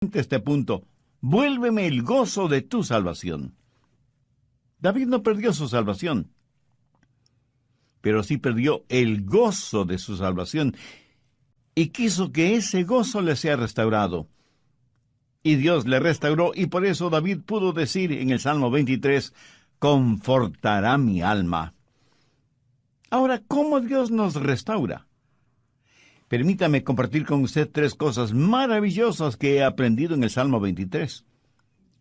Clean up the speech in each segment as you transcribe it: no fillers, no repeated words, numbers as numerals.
este punto: vuélveme el gozo de tu salvación. David no perdió su salvación, pero sí perdió el gozo de su salvación, y quiso que ese gozo le sea restaurado. Y Dios le restauró, y por eso David pudo decir en el Salmo 23, confortará mi alma. Ahora, ¿cómo Dios nos restaura? Permítame compartir con usted 3 cosas maravillosas que he aprendido en el Salmo 23.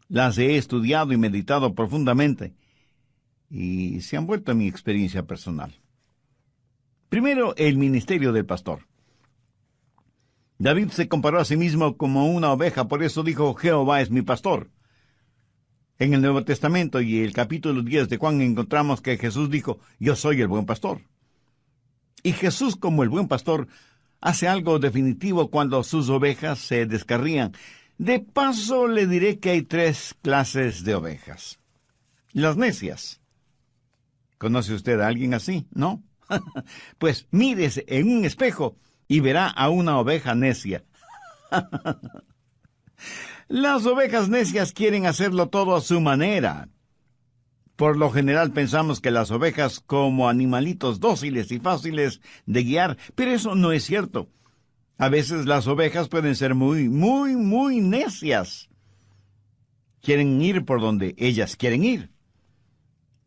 Las he estudiado y meditado profundamente, y se han vuelto a mi experiencia personal. Primero, el ministerio del pastor. David se comparó a sí mismo como una oveja, por eso dijo, Jehová es mi pastor. En el Nuevo Testamento y el capítulo 10 de Juan encontramos que Jesús dijo, yo soy el buen pastor. Y Jesús, como el buen pastor, hace algo definitivo cuando sus ovejas se descarrían. De paso, le diré que hay 3 clases de ovejas. Las necias. ¿Conoce usted a alguien así? ¿No? Pues mírese en un espejo y verá a una oveja necia. Las ovejas necias quieren hacerlo todo a su manera. Por lo general pensamos que las ovejas como animalitos dóciles y fáciles de guiar, pero eso no es cierto. A veces las ovejas pueden ser muy necias. Quieren ir por donde ellas quieren ir.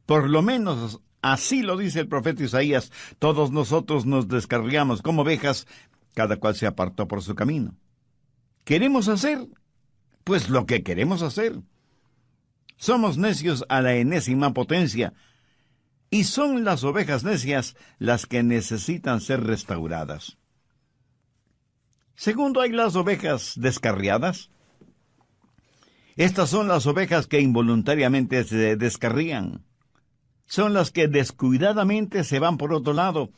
Por lo menos así lo dice el profeta Isaías, todos nosotros nos descarriamos como ovejas, cada cual se apartó por su camino. ¿Queremos hacer? Pues lo que queremos hacer. Somos necios a la enésima potencia, y son las ovejas necias las que necesitan ser restauradas. Segundo, hay las ovejas descarriadas. Estas son las ovejas que involuntariamente se descarrían. Son las que descuidadamente se van por otro lado,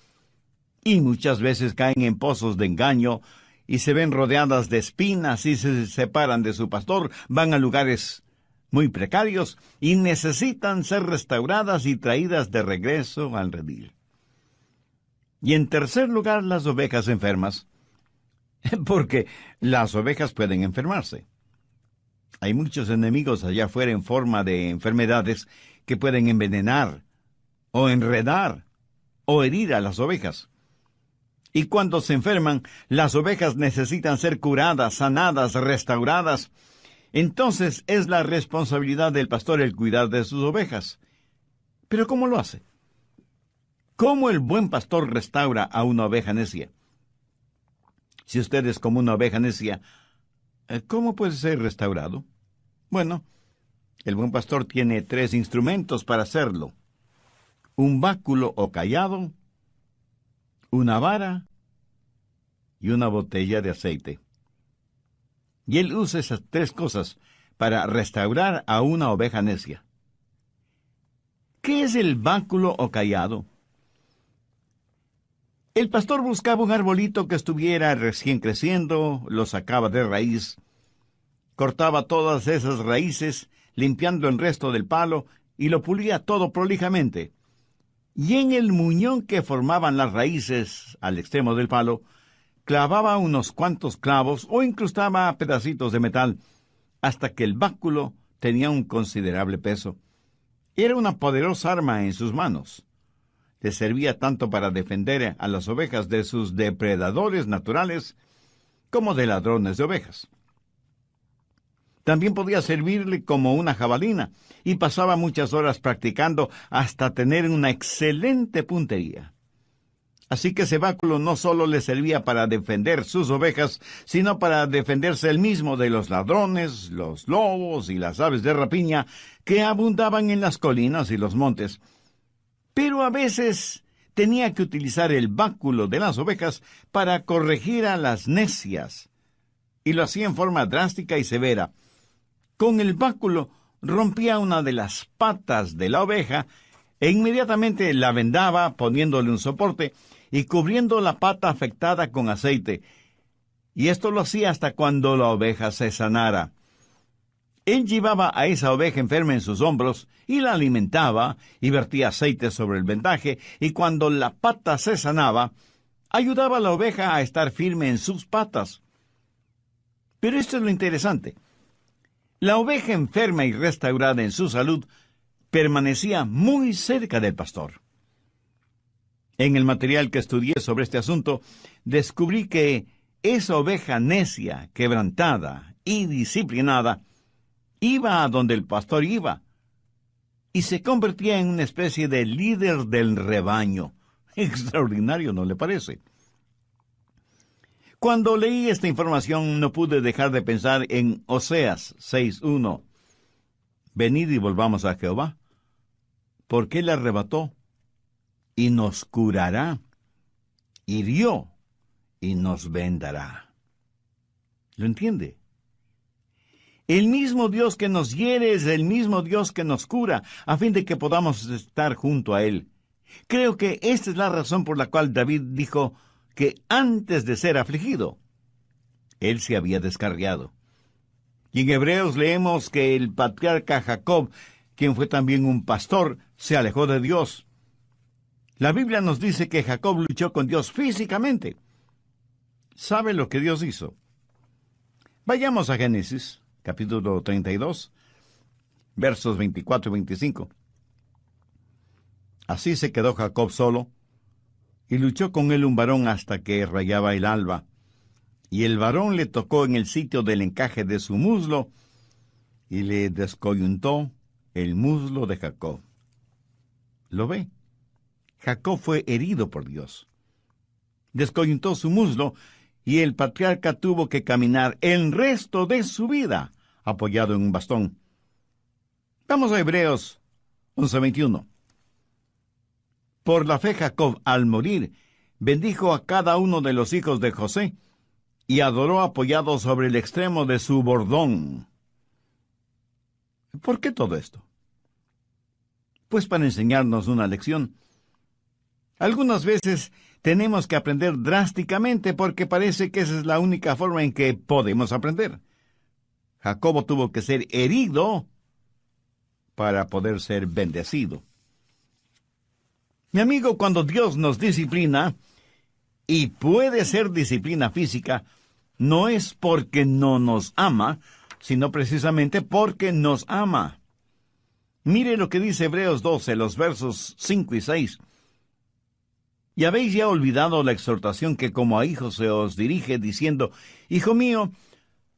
y muchas veces caen en pozos de engaño, y se ven rodeadas de espinas y se separan de su pastor, van a lugares muy precarios y necesitan ser restauradas y traídas de regreso al redil. Y en tercer lugar, las ovejas enfermas, porque las ovejas pueden enfermarse. Hay muchos enemigos allá afuera en forma de enfermedades que pueden envenenar, o enredar, o herir a las ovejas. Y cuando se enferman, las ovejas necesitan ser curadas, sanadas, restauradas. Entonces es la responsabilidad del pastor el cuidar de sus ovejas. ¿Pero cómo lo hace? ¿Cómo el buen pastor restaura a una oveja necia? Si usted es como una oveja necia, ¿cómo puede ser restaurado? Bueno, el buen pastor tiene 3 instrumentos para hacerlo: un báculo o cayado, una vara y una botella de aceite. Y él usa esas 3 cosas para restaurar a una oveja necia. ¿Qué es el báculo o cayado? El pastor buscaba un arbolito que estuviera recién creciendo, lo sacaba de raíz, cortaba todas esas raíces, limpiando el resto del palo, y lo pulía todo prolijamente. Y en el muñón que formaban las raíces al extremo del palo, clavaba unos cuantos clavos o incrustaba pedacitos de metal, hasta que el báculo tenía un considerable peso. Era una poderosa arma en sus manos. Le servía tanto para defender a las ovejas de sus depredadores naturales, como de ladrones de ovejas. También podía servirle como una jabalina, y pasaba muchas horas practicando hasta tener una excelente puntería. Así que ese báculo no solo le servía para defender sus ovejas, sino para defenderse él mismo de los ladrones, los lobos y las aves de rapiña que abundaban en las colinas y los montes. Pero a veces tenía que utilizar el báculo de las ovejas para corregir a las necias, y lo hacía en forma drástica y severa. Con el báculo rompía una de las patas de la oveja e inmediatamente la vendaba poniéndole un soporte y cubriendo la pata afectada con aceite. Y esto lo hacía hasta cuando la oveja se sanara. Él llevaba a esa oveja enferma en sus hombros y la alimentaba y vertía aceite sobre el vendaje, y cuando la pata se sanaba, ayudaba a la oveja a estar firme en sus patas. Pero esto es lo interesante. La oveja enferma y restaurada en su salud permanecía muy cerca del pastor. En el material que estudié sobre este asunto, descubrí que esa oveja necia, quebrantada y disciplinada iba a donde el pastor iba y se convertía en una especie de líder del rebaño. Extraordinario, ¿no le parece? Cuando leí esta información no pude dejar de pensar en Oseas 6:1. Venid y volvamos a Jehová, porque Él arrebató y nos curará, hirió y nos vendará. ¿Lo entiende? El mismo Dios que nos hiere es el mismo Dios que nos cura, a fin de que podamos estar junto a Él. Creo que esta es la razón por la cual David dijo que antes de ser afligido, Él se había descarriado. Y en Hebreos leemos que el patriarca Jacob, quien fue también un pastor, se alejó de Dios. La Biblia nos dice que Jacob luchó con Dios físicamente. ¿Sabe lo que Dios hizo? Vayamos a Génesis, capítulo 32, versos 24 y 25. Así se quedó Jacob solo, y luchó con él un varón hasta que rayaba el alba, y el varón le tocó en el sitio del encaje de su muslo, y le descoyuntó el muslo de Jacob. ¿Lo ve? Jacob fue herido por Dios. Descoyuntó su muslo, y el patriarca tuvo que caminar el resto de su vida apoyado en un bastón. Vamos a Hebreos 11:21. Por la fe Jacob, al morir, bendijo a cada uno de los hijos de José, y adoró apoyado sobre el extremo de su bordón. ¿Por qué todo esto? Pues para enseñarnos una lección. Algunas veces tenemos que aprender drásticamente porque parece que esa es la única forma en que podemos aprender. Jacobo tuvo que ser herido para poder ser bendecido. Mi amigo, cuando Dios nos disciplina, y puede ser disciplina física, no es porque no nos ama, sino precisamente porque nos ama. Mire lo que dice Hebreos 12, los versos 5 y 6. Y habéis ya olvidado la exhortación que como a hijos se os dirige, diciendo, Hijo mío,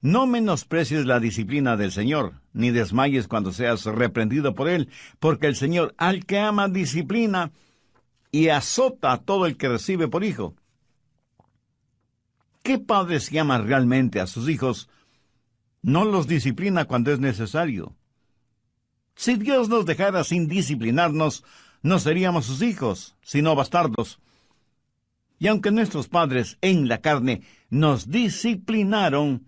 no menosprecies la disciplina del Señor, ni desmayes cuando seas reprendido por Él, porque el Señor al que ama disciplina y azota a todo el que recibe por hijo. ¿Qué padre si ama realmente a sus hijos no los disciplina cuando es necesario? Si Dios nos dejara sin disciplinarnos, no seríamos sus hijos, sino bastardos. Y aunque nuestros padres en la carne nos disciplinaron,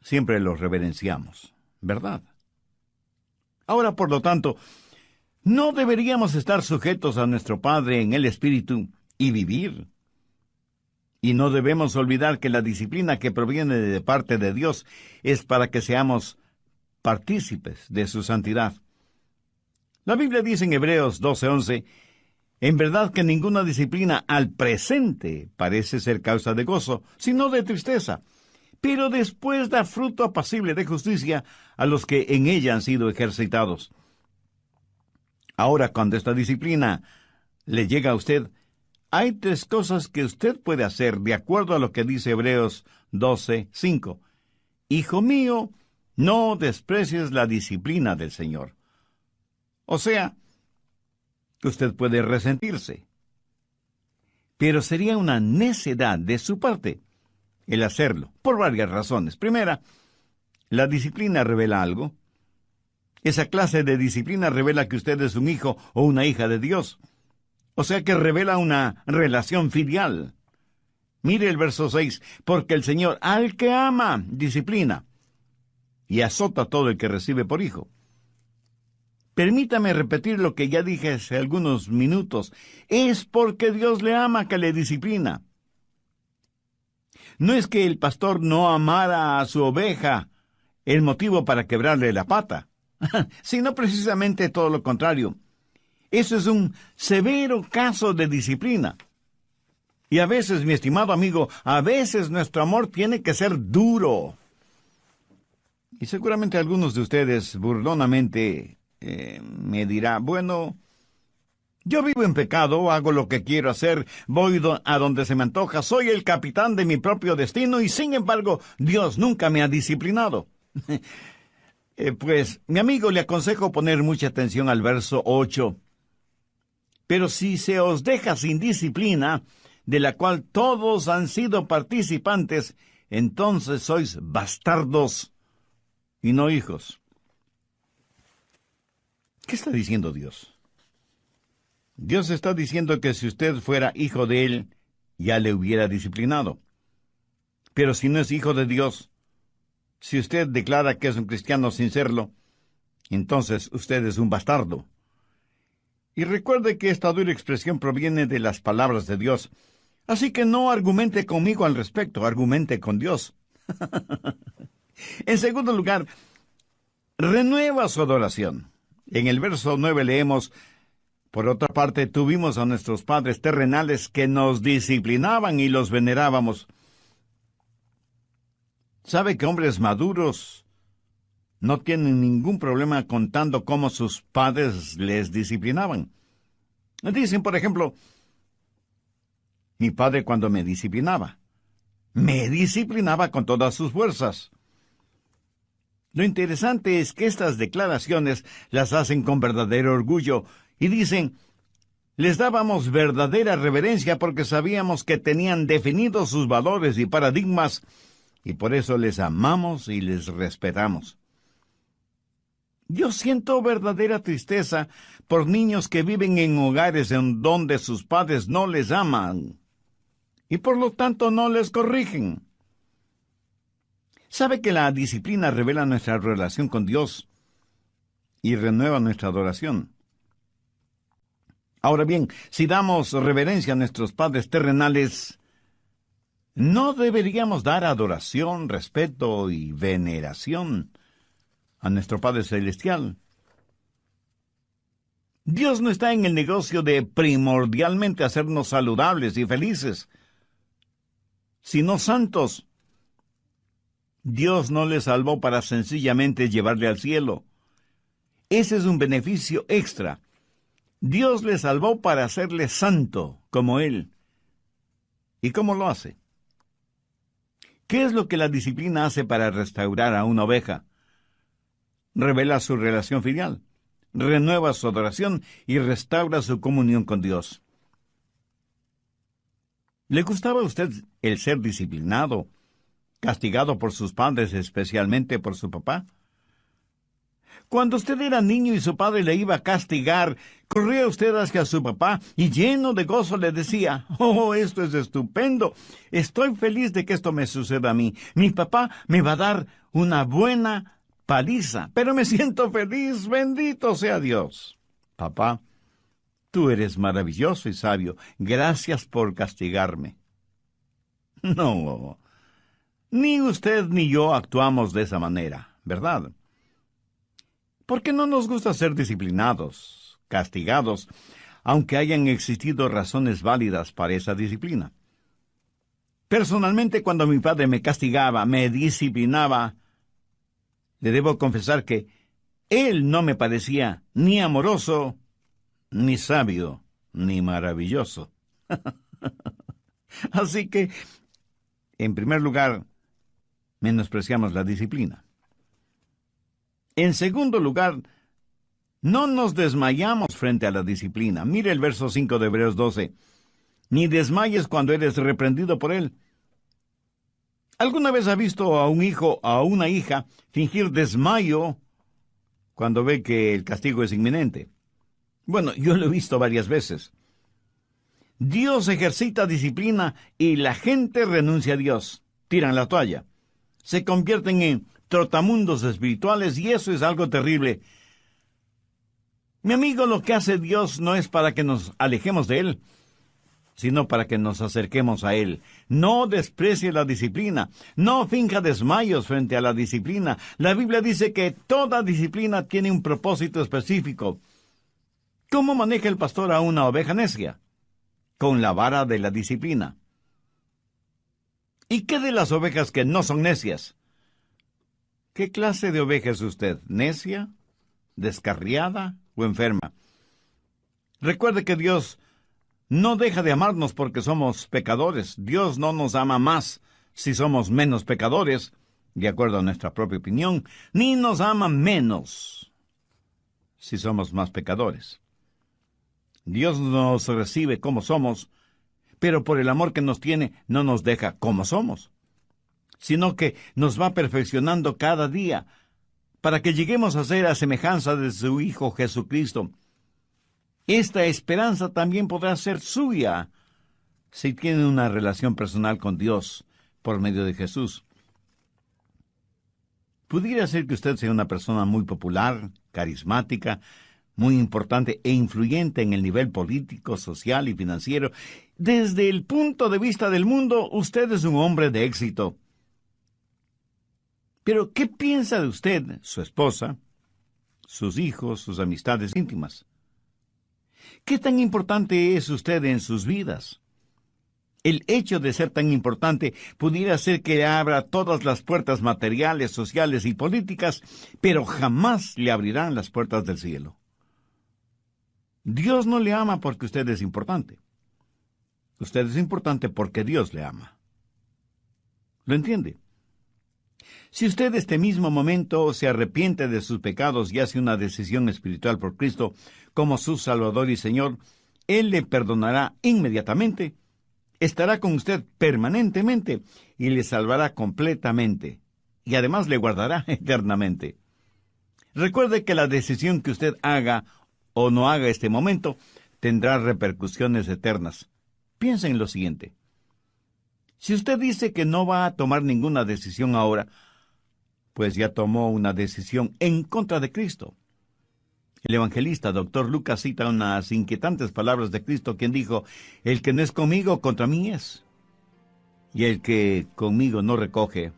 siempre los reverenciamos, ¿verdad? Ahora, por lo tanto, no deberíamos estar sujetos a nuestro Padre en el Espíritu y vivir. Y no debemos olvidar que la disciplina que proviene de parte de Dios es para que seamos partícipes de su santidad. La Biblia dice en Hebreos 12:11, en verdad que ninguna disciplina al presente parece ser causa de gozo, sino de tristeza, pero después da fruto apacible de justicia a los que en ella han sido ejercitados. Ahora, cuando esta disciplina le llega a usted, hay 3 cosas que usted puede hacer de acuerdo a lo que dice Hebreos 12:5. Hijo mío, no desprecies la disciplina del Señor. O sea, usted puede resentirse, pero sería una necedad de su parte el hacerlo, por varias razones. Primera, la disciplina revela algo. Esa clase de disciplina revela que usted es un hijo o una hija de Dios. O sea que revela una relación filial. Mire el verso 6, porque el Señor al que ama disciplina y azota a todo el que recibe por hijo. Permítame repetir lo que ya dije hace algunos minutos. Es porque Dios le ama que le disciplina. No es que el pastor no amara a su oveja el motivo para quebrarle la pata, sino precisamente todo lo contrario. Eso es un severo caso de disciplina. Y a veces, mi estimado amigo, a veces nuestro amor tiene que ser duro. Y seguramente algunos de ustedes burlonamente me dirá, bueno, yo vivo en pecado, hago lo que quiero hacer, voy a donde se me antoja, soy el capitán de mi propio destino y sin embargo Dios nunca me ha disciplinado. Pues, mi amigo, le aconsejo poner mucha atención al verso 8. Pero si se os deja sin disciplina, de la cual todos han sido participantes, entonces sois bastardos y no hijos. ¿Qué está diciendo Dios? Dios está diciendo que si usted fuera hijo de Él, ya le hubiera disciplinado. Pero si no es hijo de Dios, si usted declara que es un cristiano sin serlo, entonces usted es un bastardo. Y recuerde que esta dura expresión proviene de las palabras de Dios. Así que no argumente conmigo al respecto, argumente con Dios. En segundo lugar, renueva su adoración. En el verso 9 leemos, por otra parte, tuvimos a nuestros padres terrenales que nos disciplinaban y los venerábamos. ¿Sabe que hombres maduros no tienen ningún problema contando cómo sus padres les disciplinaban? Dicen, por ejemplo, mi padre cuando me disciplinaba con todas sus fuerzas. Lo interesante es que estas declaraciones las hacen con verdadero orgullo y dicen, les dábamos verdadera reverencia porque sabíamos que tenían definidos sus valores y paradigmas y por eso les amamos y les respetamos. Yo siento verdadera tristeza por niños que viven en hogares en donde sus padres no les aman y por lo tanto no les corrigen. ¿Sabe que la disciplina revela nuestra relación con Dios y renueva nuestra adoración? Ahora bien, si damos reverencia a nuestros padres terrenales, ¿no deberíamos dar adoración, respeto y veneración a nuestro Padre Celestial? Dios no está en el negocio de primordialmente hacernos saludables y felices, sino santos. Dios no le salvó para sencillamente llevarle al cielo. Ese es un beneficio extra. Dios le salvó para hacerle santo como Él. ¿Y cómo lo hace? ¿Qué es lo que la disciplina hace para restaurar a una oveja? Revela su relación filial, renueva su adoración y restaura su comunión con Dios. ¿Le gustaba a usted el ser disciplinado, castigado por sus padres, especialmente por su papá? Cuando usted era niño y su padre le iba a castigar, corría usted hacia su papá y lleno de gozo le decía, «Oh, esto es estupendo! Estoy feliz de que esto me suceda a mí. Mi papá me va a dar una buena paliza, pero me siento feliz, bendito sea Dios». Papá, tú eres maravilloso y sabio. Gracias por castigarme. No, ni usted ni yo actuamos de esa manera, ¿verdad? ¿Por qué no nos gusta ser disciplinados, castigados, aunque hayan existido razones válidas para esa disciplina? Personalmente, cuando mi padre me castigaba, me disciplinaba, le debo confesar que él no me parecía ni amoroso, ni sabio, ni maravilloso. Así que, en primer lugar, menospreciamos la disciplina. En segundo lugar, no nos desmayamos frente a la disciplina. Mire el verso 5 de Hebreos 12. Ni desmayes cuando eres reprendido por él. ¿Alguna vez ha visto a un hijo o a una hija fingir desmayo cuando ve que el castigo es inminente? Bueno, yo lo he visto varias veces. Dios ejercita disciplina y la gente renuncia a Dios. Tiran la toalla. Se convierten en trotamundos espirituales y eso es algo terrible. Mi amigo, lo que hace Dios no es para que nos alejemos de Él, sino para que nos acerquemos a Él. No desprecie la disciplina, no finja desmayos frente a la disciplina. La Biblia dice que toda disciplina tiene un propósito específico. ¿Cómo maneja el pastor a una oveja necia? con la vara de la disciplina. ¿Y qué de las ovejas que no son necias? ¿Qué clase de oveja es usted? ¿Necia, descarriada o enferma? Recuerde que Dios no deja de amarnos porque somos pecadores. Dios no nos ama más si somos menos pecadores, de acuerdo a nuestra propia opinión, ni nos ama menos si somos más pecadores. Dios nos recibe como somos, pero por el amor que nos tiene no nos deja como somos, sino que nos va perfeccionando cada día para que lleguemos a ser a semejanza de su Hijo Jesucristo. Esta esperanza también podrá ser suya si tiene una relación personal con Dios por medio de Jesús. Pudiera ser que usted sea una persona muy popular, carismática, muy importante e influyente en el nivel político, social y financiero. Desde el punto de vista del mundo, usted es un hombre de éxito. Pero, ¿qué piensa de usted, su esposa, sus hijos, sus amistades íntimas? ¿Qué tan importante es usted en sus vidas? El hecho de ser tan importante pudiera ser que le abra todas las puertas materiales, sociales y políticas, pero jamás le abrirán las puertas del cielo. Dios no le ama porque usted es importante. Usted es importante porque Dios le ama. ¿Lo entiende? Si usted este mismo momento se arrepiente de sus pecados y hace una decisión espiritual por Cristo como su Salvador y Señor, Él le perdonará inmediatamente, estará con usted permanentemente y le salvará completamente, y además le guardará eternamente. Recuerde que la decisión que usted haga o no haga este momento tendrá repercusiones eternas. Piensa en lo siguiente. Si usted dice que no va a tomar ninguna decisión ahora, pues ya tomó una decisión en contra de Cristo. El evangelista Dr. Lucas cita unas inquietantes palabras de Cristo, quien dijo: «El que no es conmigo, contra mí es, y el que conmigo no recoge».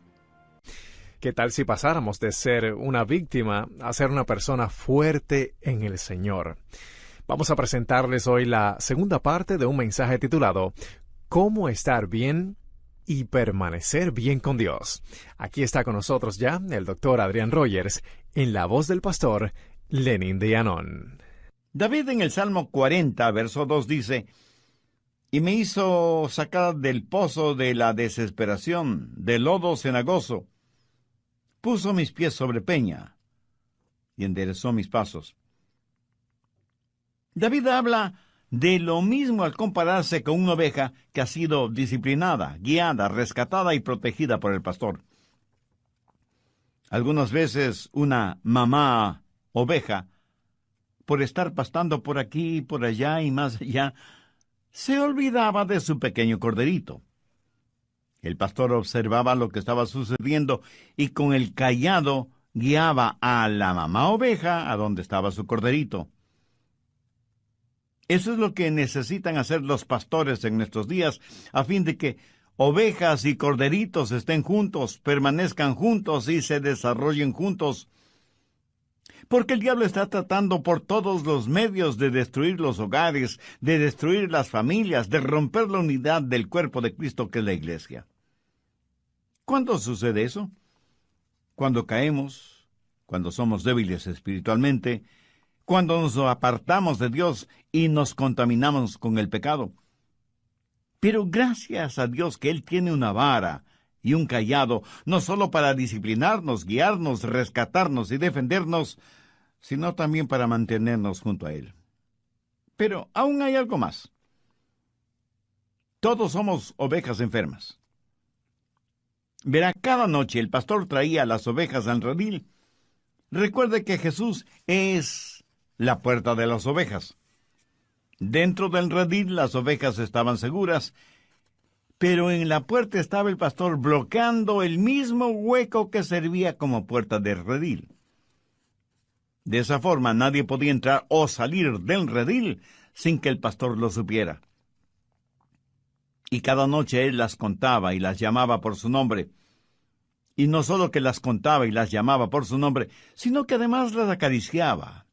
¿Qué tal si pasáramos de ser una víctima a ser una persona fuerte en el Señor? Vamos a presentarles hoy la segunda parte de un mensaje titulado «Cómo estar bien y permanecer bien con Dios». Aquí está con nosotros ya el Dr. Adrián Rogers, en la voz del pastor Lenin de Llanón. David en el Salmo 40, verso 2 dice: «Y me hizo sacar del pozo de la desesperación, del lodo cenagoso. Puso mis pies sobre peña y enderezó mis pasos». David habla de lo mismo al compararse con una oveja que ha sido disciplinada, guiada, rescatada y protegida por el pastor. Algunas veces una mamá oveja, por estar pastando por aquí, por allá y más allá, se olvidaba de su pequeño corderito. El pastor observaba lo que estaba sucediendo y con el cayado guiaba a la mamá oveja a donde estaba su corderito. Eso es lo que necesitan hacer los pastores en nuestros días, a fin de que ovejas y corderitos estén juntos, permanezcan juntos y se desarrollen juntos. Porque el diablo está tratando por todos los medios de destruir los hogares, de destruir las familias, de romper la unidad del cuerpo de Cristo que es la iglesia. ¿Cuándo sucede eso? Cuando caemos, cuando somos débiles espiritualmente, cuando nos apartamos de Dios y nos contaminamos con el pecado. Pero gracias a Dios que Él tiene una vara y un cayado, no solo para disciplinarnos, guiarnos, rescatarnos y defendernos, sino también para mantenernos junto a Él. Pero aún hay algo más. Todos somos ovejas enfermas. Verá, cada noche el pastor traía las ovejas al redil. Recuerde que Jesús es la puerta de las ovejas. Dentro del redil las ovejas estaban seguras, pero en la puerta estaba el pastor bloqueando el mismo hueco que servía como puerta del redil. De esa forma nadie podía entrar o salir del redil sin que el pastor lo supiera. Y cada noche él las contaba y las llamaba por su nombre. Y no solo que las contaba y las llamaba por su nombre, sino que además las acariciaba,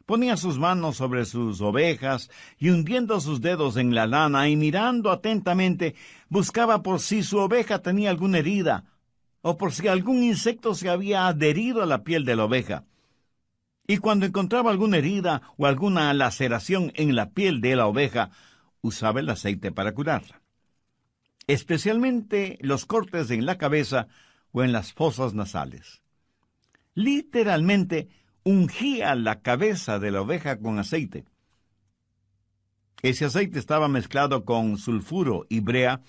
Ponía sus manos sobre sus ovejas y hundiendo sus dedos en la lana y mirando atentamente, buscaba por si su oveja tenía alguna herida o por si algún insecto se había adherido a la piel de la oveja. Y cuando encontraba alguna herida o alguna laceración en la piel de la oveja, usaba el aceite para curarla, especialmente los cortes en la cabeza o en las fosas nasales. Literalmente, ungía la cabeza de la oveja con aceite. Ese aceite estaba mezclado con sulfuro y brea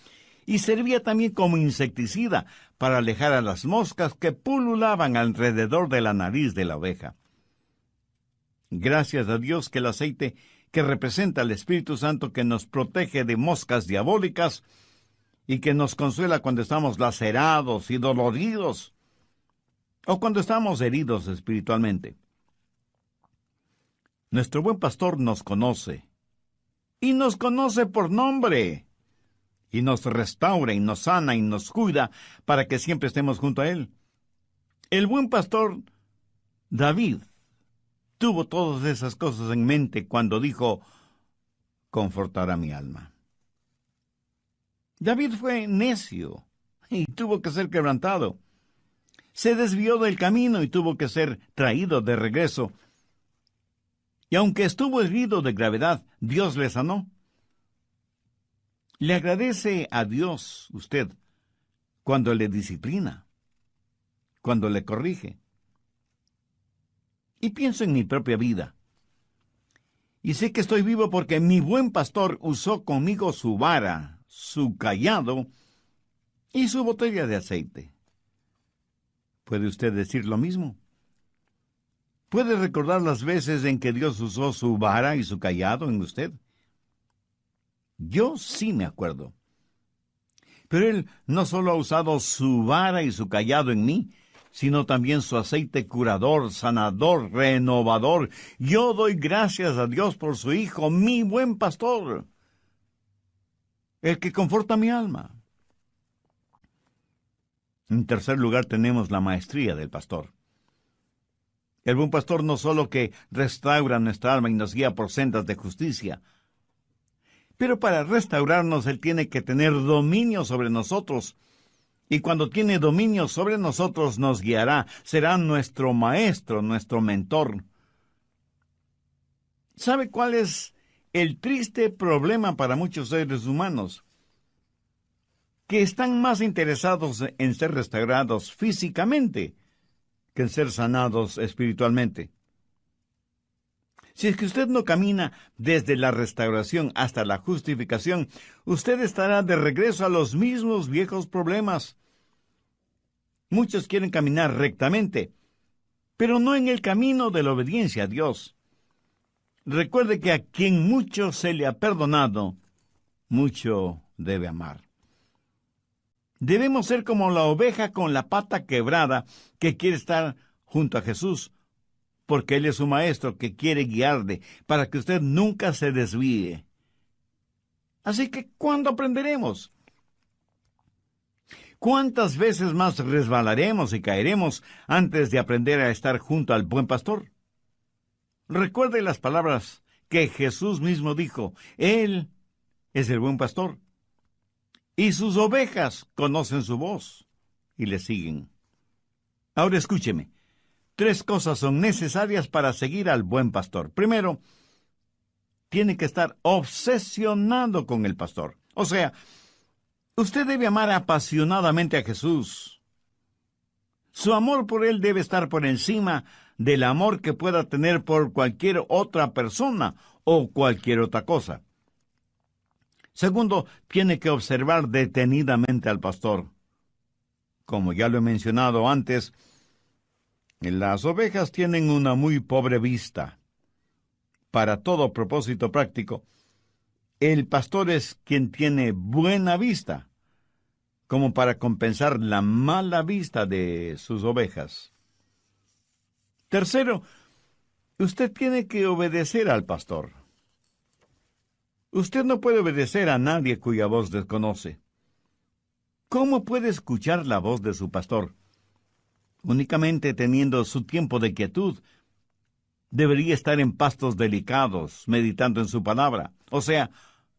y servía también como insecticida para alejar a las moscas que pululaban alrededor de la nariz de la oveja. Gracias a Dios que el aceite, que representa al Espíritu Santo que nos protege de moscas diabólicas y que nos consuela cuando estamos lacerados y doloridos o cuando estamos heridos espiritualmente. Nuestro buen pastor nos conoce, y nos conoce por nombre, y nos restaura, y nos sana, y nos cuida, para que siempre estemos junto a Él. El buen pastor David tuvo todas esas cosas en mente cuando dijo, confortará mi alma. David fue necio, y tuvo que ser quebrantado. Se desvió del camino y tuvo que ser traído de regreso. Y aunque estuvo herido de gravedad, Dios le sanó. Le agradece a Dios usted cuando le disciplina, cuando le corrige. Y pienso en mi propia vida. Y sé que estoy vivo porque mi buen pastor usó conmigo su vara, su cayado y su botella de aceite. ¿Puede usted decir lo mismo? ¿Puede recordar las veces en que Dios usó su vara y su cayado en usted? Yo sí me acuerdo. Pero Él no solo ha usado su vara y su cayado en mí, sino también su aceite curador, sanador, renovador. Yo doy gracias a Dios por su Hijo, mi buen pastor, el que conforta mi alma. En tercer lugar tenemos la maestría del pastor. El buen pastor no solo que restaura nuestra alma y nos guía por sendas de justicia, pero para restaurarnos Él tiene que tener dominio sobre nosotros. Y cuando tiene dominio sobre nosotros nos guiará, será nuestro maestro, nuestro mentor. ¿Sabe cuál es el triste problema para muchos seres humanos? Que están más interesados en ser restaurados físicamente que en ser sanados espiritualmente. Si es que usted no camina desde la restauración hasta la justificación, usted estará de regreso a los mismos viejos problemas. Muchos quieren caminar rectamente, pero no en el camino de la obediencia a Dios. Recuerde que a quien mucho se le ha perdonado, mucho debe amar. Debemos ser como la oveja con la pata quebrada que quiere estar junto a Jesús, porque Él es su maestro que quiere guiarle para que usted nunca se desvíe. Así que, ¿cuándo aprenderemos? ¿Cuántas veces más resbalaremos y caeremos antes de aprender a estar junto al buen pastor? Recuerde las palabras que Jesús mismo dijo. Él es el buen pastor. Y sus ovejas conocen su voz y le siguen. Ahora escúcheme. 3 cosas son necesarias para seguir al buen pastor. Primero, tiene que estar obsesionado con el pastor. O sea, usted debe amar apasionadamente a Jesús. Su amor por Él debe estar por encima del amor que pueda tener por cualquier otra persona o cualquier otra cosa. Segundo, tiene que observar detenidamente al pastor. Como ya lo he mencionado antes, las ovejas tienen una muy pobre vista. Para todo propósito práctico, el pastor es quien tiene buena vista, como para compensar la mala vista de sus ovejas. Tercero, usted tiene que obedecer al pastor. Usted no puede obedecer a nadie cuya voz desconoce. ¿Cómo puede escuchar la voz de su pastor? Únicamente teniendo su tiempo de quietud, debería estar en pastos delicados, meditando en su palabra. O sea,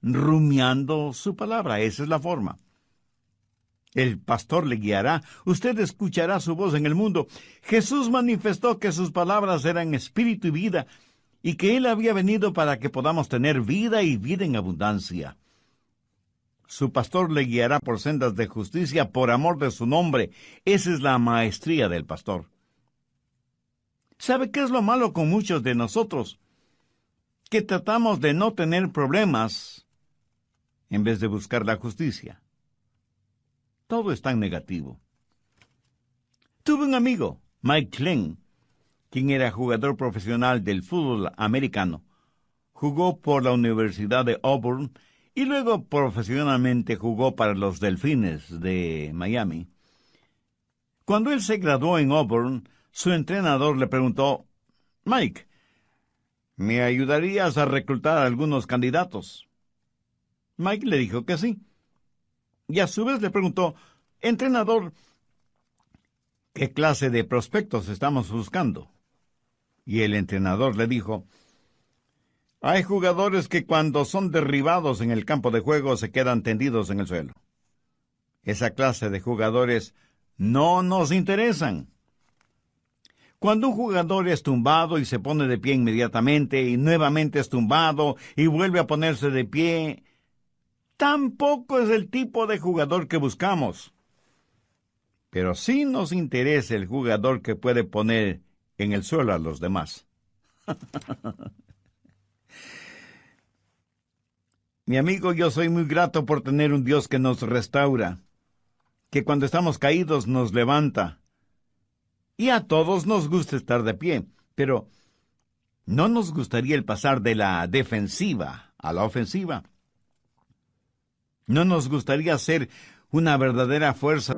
rumiando su palabra. Esa es la forma. El pastor le guiará. Usted escuchará su voz en el mundo. Jesús manifestó que sus palabras eran espíritu y vida, y que Él había venido para que podamos tener vida y vida en abundancia. Su pastor le guiará por sendas de justicia por amor de su nombre. Esa es la maestría del pastor. ¿Sabe qué es lo malo con muchos de nosotros? Que tratamos de no tener problemas en vez de buscar la justicia. Todo es tan negativo. Tuve un amigo, Mike Glenn, quien era jugador profesional del fútbol americano. Jugó por la Universidad de Auburn y luego profesionalmente jugó para los Delfines de Miami. Cuando él se graduó en Auburn, su entrenador le preguntó: Mike, ¿me ayudarías a reclutar a algunos candidatos? Mike le dijo que sí. Y a su vez le preguntó: entrenador, ¿qué clase de prospectos estamos buscando? Y el entrenador le dijo: hay jugadores que cuando son derribados en el campo de juego se quedan tendidos en el suelo. Esa clase de jugadores no nos interesan. Cuando un jugador es tumbado y se pone de pie inmediatamente y nuevamente es tumbado y vuelve a ponerse de pie, tampoco es el tipo de jugador que buscamos. Pero sí nos interesa el jugador que puede poner en el suelo a los demás. Mi amigo, yo soy muy grato por tener un Dios que nos restaura, que cuando estamos caídos nos levanta. Y a todos nos gusta estar de pie, pero no nos gustaría el pasar de la defensiva a la ofensiva. No nos gustaría ser una verdadera fuerza